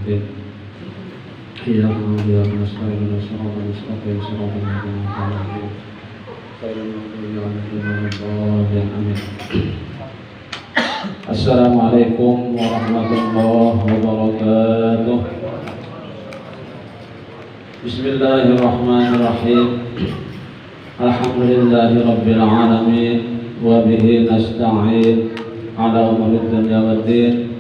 الدين إياك نعبد وإياك نستعين اهدنا الصراط المستقيم صراط الذين أنعمت عليهم غير المغضوب عليهم ولا الضالين آمين. Assalamualaikum warahmatullahi wabarakatuh. Bismillahirrahmanirrahim. Alhamdulillahi rabbil alamin wa bihi nasta'in ala umuri dunya waddin.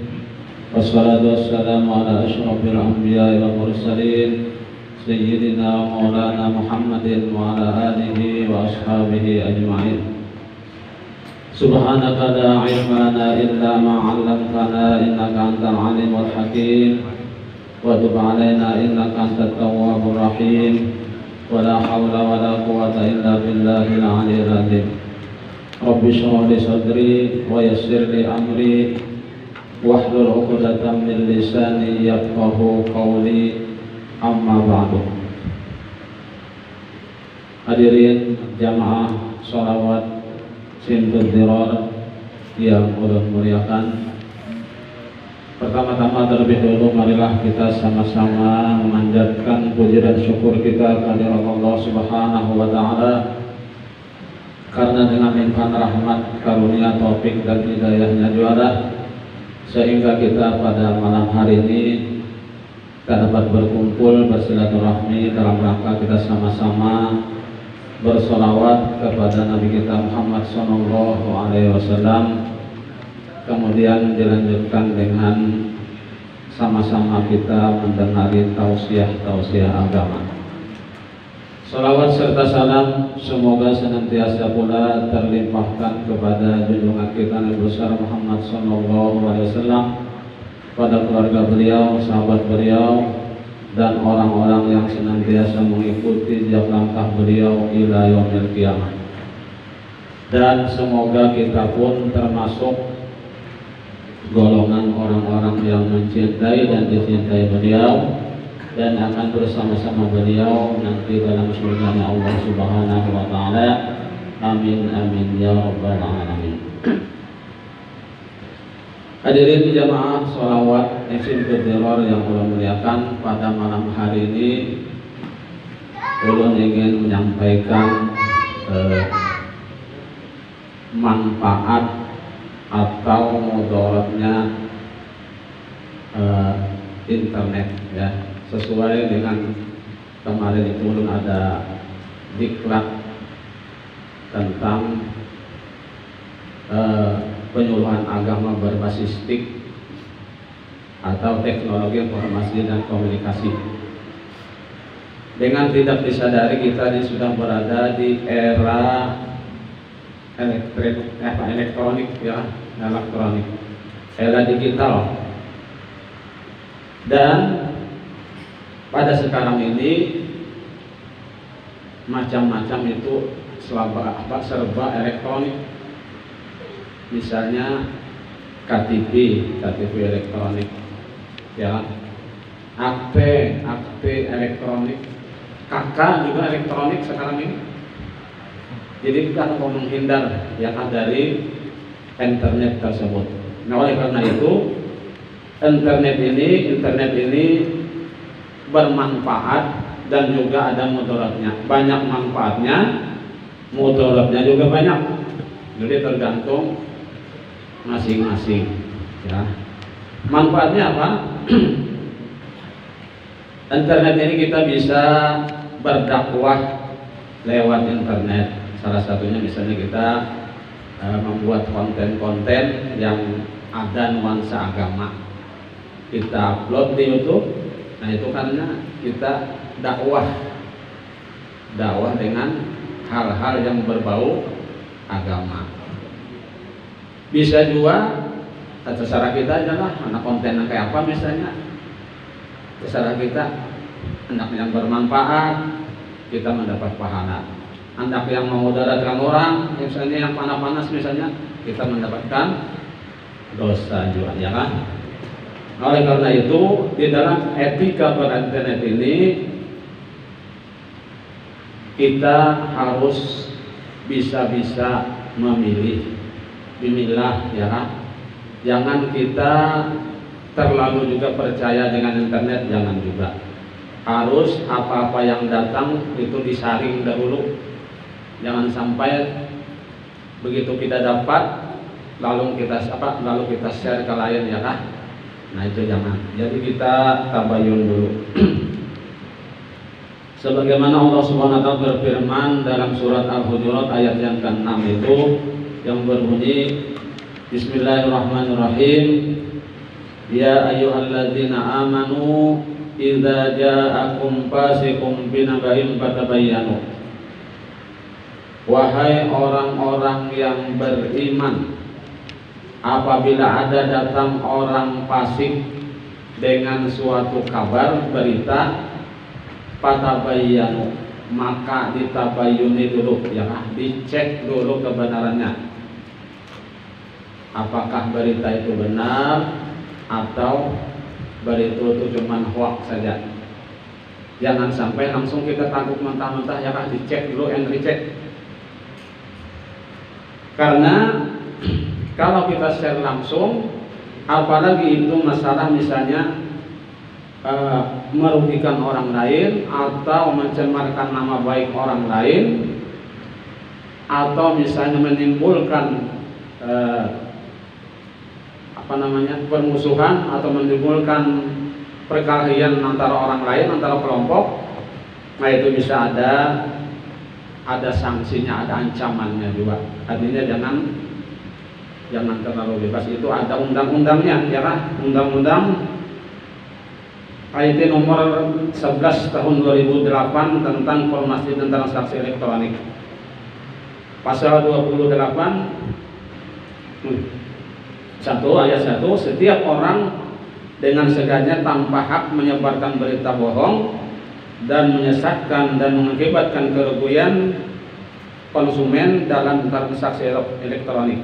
Wassalatu wassalamu ala asyrafil anbiya'i wal mursalin sayyidina maulana Muhammadin wa ala alihi wa ashabihi ajma'in. Subhanaka la ilma lana illa ma 'allamtana innaka antal alimul hakim wa tub 'alaina innaka antat tawwabur rahim wa la haula wa la quwwata illa billahil 'aliyyil 'azim. Rabbi shrah li sadri wa yassir li amri wahlul 'uqdatam min lisani yafqahu qawli, amma ba'du. Hadirin jamaah sholawat Sintul Dirar yang ulun muliakan, pertama-tama terlebih dulu marilah kita sama-sama memanjatkan puji dan syukur kita kehadirat Allah Subhanahu wa Ta'ala, karena dengan limpahan rahmat, karunia, taufik dan hidayahnya juara sehingga kita pada malam hari ini kita dapat berkumpul bersilaturahmi dalam rangka kita sama-sama bersolawat kepada Nabi kita Muhammad SAW, kemudian dilanjutkan dengan sama-sama kita mendengari tausiah agama. Salawat serta salam semoga senantiasa pula terlimpahkan kepada junjungan kita Nabi besar Muhammad SAW, pada keluarga beliau, sahabat beliau, dan orang-orang yang senantiasa mengikuti setiap langkah beliau ila yaumil qiyamah. Dan semoga kita pun termasuk golongan orang-orang yang mencintai dan dicintai beliau dan akan bersama-sama beliau nanti dalam surganya Allah Subhanahu wa Ta'ala. Amin amin ya rabbal alamin. Hadirin jamaah sholawat Sintul Dirar yang ulun muliakan, pada malam hari ini ulun ingin menyampaikan manfaat atau mudaratnya internet, ya, sesuai dengan kemarin itu ulun ada diklat tentang penyuluhan agama berbasis TIK atau teknologi informasi dan komunikasi. Dengan tidak disadari kita sudah berada di era elektronik, ya, elektronik, era digital. Dan pada sekarang ini macam-macam itu serba elektronik. Misalnya KTP elektronik, ya, akte elektronik, KK juga elektronik sekarang ini. Jadi kita mau menghindar yang dari internet tersebut. Nah, oleh karena itu internet ini bermanfaat dan juga ada mudaratnya. Banyak manfaatnya, mudaratnya juga banyak. Jadi tergantung masing-masing, ya. Manfaatnya apa? Internet ini kita bisa berdakwah lewat internet. Salah satunya misalnya kita membuat konten-konten yang ada nuansa agama, kita upload di YouTube. Nah, itu karena kita dakwah dengan hal-hal yang berbau agama. Bisa juga terserah kita adalah anak konten yang kayak apa, misalnya terserah kita. Anak yang bermanfaat kita mendapat pahala, anak yang memudaratkan orang misalnya yang panas-panas misalnya kita mendapatkan dosa juga, ya kan? Oleh karena itu di dalam etika berinternet ini kita harus bisa-bisa memilah, ya kan? Jangan kita terlalu juga percaya dengan internet, jangan juga. Harus apa-apa yang datang itu disaring dahulu. Jangan sampai begitu kita dapat lalu kita share ke lain, ya kan? Nah itu jangan. Jadi kita tabayun dulu. Sebagaimana Allah Subhanahu wa taala berfirman dalam surat Al-Hujurat ayat yang ke-6 itu yang berbunyi Bismillahirrahmanirrahim. Ya ayyuhalladzina amanu idza ja'akum fasiqun binaba'in fatabayyanu. Wahai orang-orang yang beriman, apabila ada datang orang fasik dengan suatu kabar berita, fatabayyanu, maka ditabayuni dulu, ya, dicek dulu kebenarannya. Apakah berita itu benar atau berita itu cuma hoax saja. Jangan sampai langsung kita tangkap mentah-mentah, ya kan, dicek dulu and recheck. Karena kalau kita share langsung, apalagi itu masalah misalnya merugikan orang lain atau mencemarkan nama baik orang lain, atau misalnya menimbulkan permusuhan atau menimbulkan perkelahian antara orang lain, antara kelompok, nah itu bisa ada sanksinya, ada ancamannya juga. Artinya jangan terlalu bebas. Itu ada undang-undangnya, ya kan? Undang-undang IT nomor 11 tahun 2008 tentang informasi dan transaksi elektronik. Pasal 28 ayat 1, setiap orang dengan sengaja tanpa hak menyebarkan berita bohong dan menyesatkan dan mengakibatkan kerugian konsumen dalam transaksi elektronik.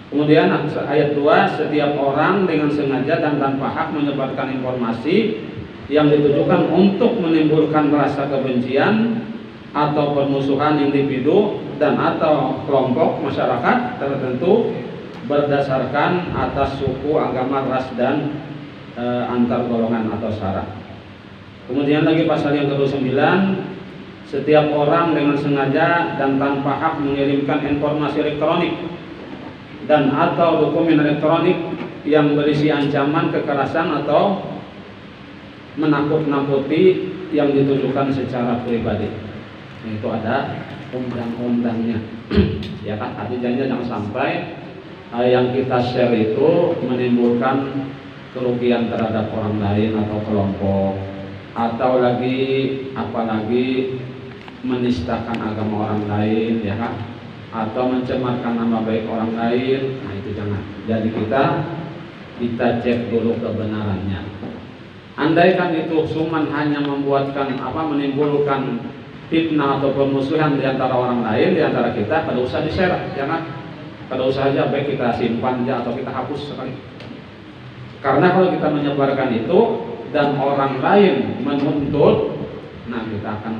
Kemudian ayat 2, setiap orang dengan sengaja dan tanpa hak menyebarkan informasi yang ditujukan untuk menimbulkan rasa kebencian atau permusuhan individu dan atau kelompok masyarakat tertentu berdasarkan atas suku, agama, ras, dan antar golongan atau sara. Kemudian lagi pasal yang ke-29, setiap orang dengan sengaja dan tanpa hak mengirimkan informasi elektronik dan atau dokumen elektronik yang berisi ancaman, kekerasan atau menakut-nakuti yang ditujukan secara pribadi. Itu ada undang-undangnya. Ya kan, artinya jangan sampai yang kita share itu menimbulkan kerugian terhadap orang lain atau kelompok, atau apalagi menistakan agama orang lain, ya kan, atau mencemarkan nama baik orang lain. Nah itu jangan. Jadi kita cek dulu kebenarannya. Andaikan itu cuma hanya menimbulkan fitnah atau permusuhan di antara orang lain, di antara kita, tidak usah di-share, jangan. Tidak usah aja, baik kita simpan aja atau kita hapus sekali. Karena kalau kita menyebarkan itu dan orang lain menuntut, nah kita akan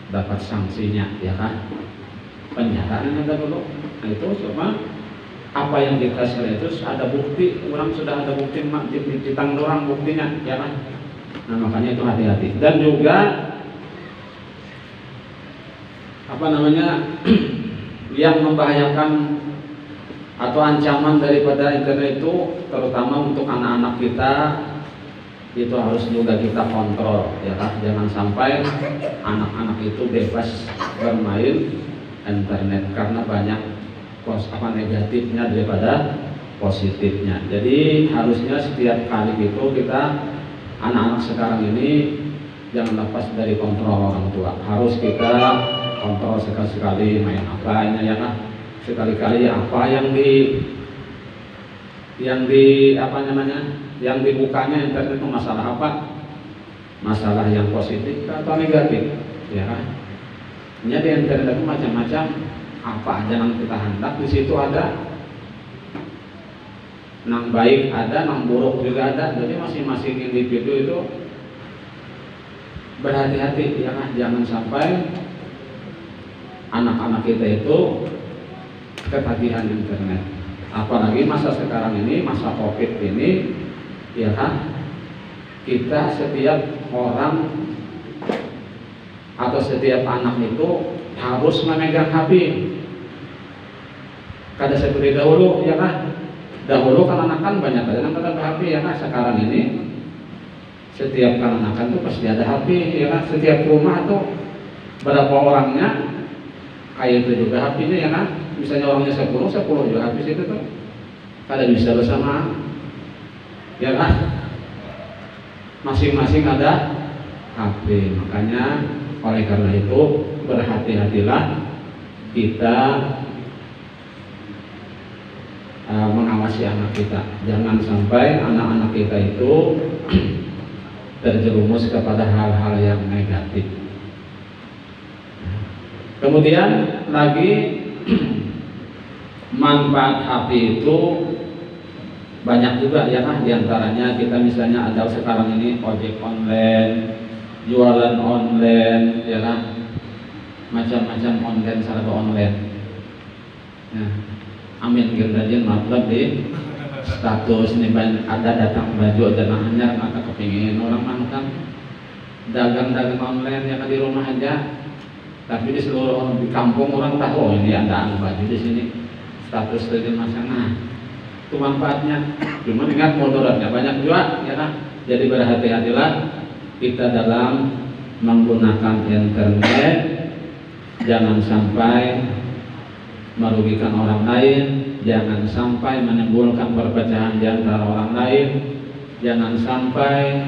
dapat sanksinya, ya kan? Penjaraan ada dulu. Nah itu cuma apa yang kita share itu ada bukti, orang sudah ada bukti, ditanggung orang buktinya, ya kan? Nah makanya itu hati-hati. Dan juga yang membahayakan atau ancaman daripada internet itu, terutama untuk anak-anak kita, itu harus juga kita kontrol, ya kan? Jangan sampai anak-anak itu bebas bermain internet karena banyak negatifnya daripada positifnya. Jadi harusnya setiap kali itu kita, anak-anak sekarang ini jangan lepas dari kontrol orang tua. Harus kita kontrol sekali-sekali main apanya, ya kan? Sekali-kali apa yang dibukanya internet itu masalah apa? Masalah yang positif atau negatif, ya kan? Di internet itu macam-macam, apa aja yang kita hendak di situ ada. Nang baik ada, nang buruk juga ada. Jadi masing-masing individu itu berhati-hati, ya kan? Jangan sampai anak-anak kita itu ketagihan internet. Apalagi masa sekarang ini, masa COVID ini, ya kan? Kita setiap orang atau setiap anak itu harus memegang HP. Kada seperti dahulu, ya kan? Dahulu kan anak kan banyak aja yang pada HP, ya kan? Sekarang ini setiap kanak-kanak tuh pasti ada HP, ya kan? Setiap rumah tuh berapa orangnya kayak itu juga HP-nya, ya kan? Misalnya orangnya 10 juga HP itu tuh kada bisa bersama, ya kan? Masing-masing ada HP. Makanya oleh karena itu berhati-hatilah kita mengawasi anak kita. Jangan sampai anak-anak kita itu terjerumus kepada hal-hal yang negatif. Kemudian lagi manfaat HP itu banyak juga, ya kan? Diantaranya kita misalnya ada sekarang ini ojek online, jualan online, ya kan? Macam-macam online, serba online. Nah, amin gerdajen maklum di status nih, ada datang baju ada nahnya, maka kepingin orang makan dagang-dagang online yang di rumah aja, tapi di seluruh orang di kampung orang tahu ini ada baju di sini, status dari masalah. Itu manfaatnya. Cuma ingat mudaratnya banyak juga, ya kan? Jadi berhati-hatilah kita dalam menggunakan internet, jangan sampai merugikan orang lain, jangan sampai menimbulkan perpecahan di antara orang lain, jangan sampai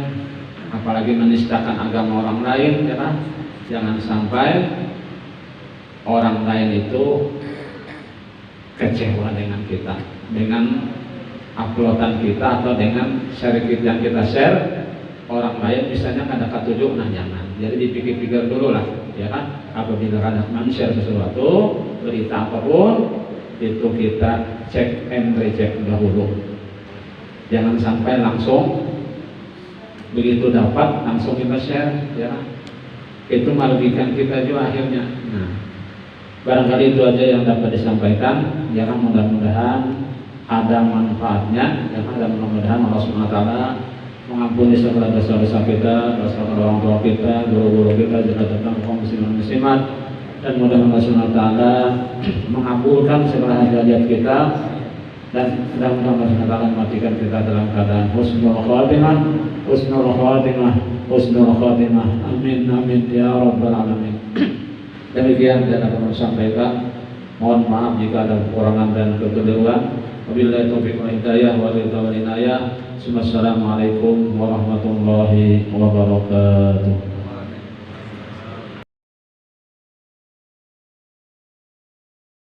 apalagi menistakan agama orang lain, ya kan? Jangan sampai orang lain itu kecewa dengan kita, dengan uploadan kita atau dengan share yang kita share, orang lain misalnya kada ketujuh, nah jangan. Jadi dipikir-pikir dulu lah, ya kan? Apabila ada men-share sesuatu, berita apapun, itu kita cek and recheck dahulu. Jangan sampai langsung begitu dapat langsung kita share, ya kan? Itu merugikan kita juga akhirnya. Nah, barangkali itu aja yang dapat disampaikan. Ya kan, mudah-mudahan ada manfaatnya, ya kan? Dan mudah-mudahan Allah SWT mengampuni segala dosa-dosa kita, dosa orang tua kita, guru-guru kita, juga tentang kaum muslimin muslimat, dan mudah-mudahan Allah SWT mengabulkan segala hajat kita, dan mudah-mudahan Allah SWT matikan kita dalam keadaan husnul khatimah, husnul khatimah, husnul khatimah. Amin amin ya rabbal alamin. Demikian yang dapat saya sampaikan. Mohon maaf jika ada kekurangan dan kekeliruan. Wabillahi taufiq wal hidayah wa ridha wal inayah. Assalamualaikum warahmatullahi wabarakatuh.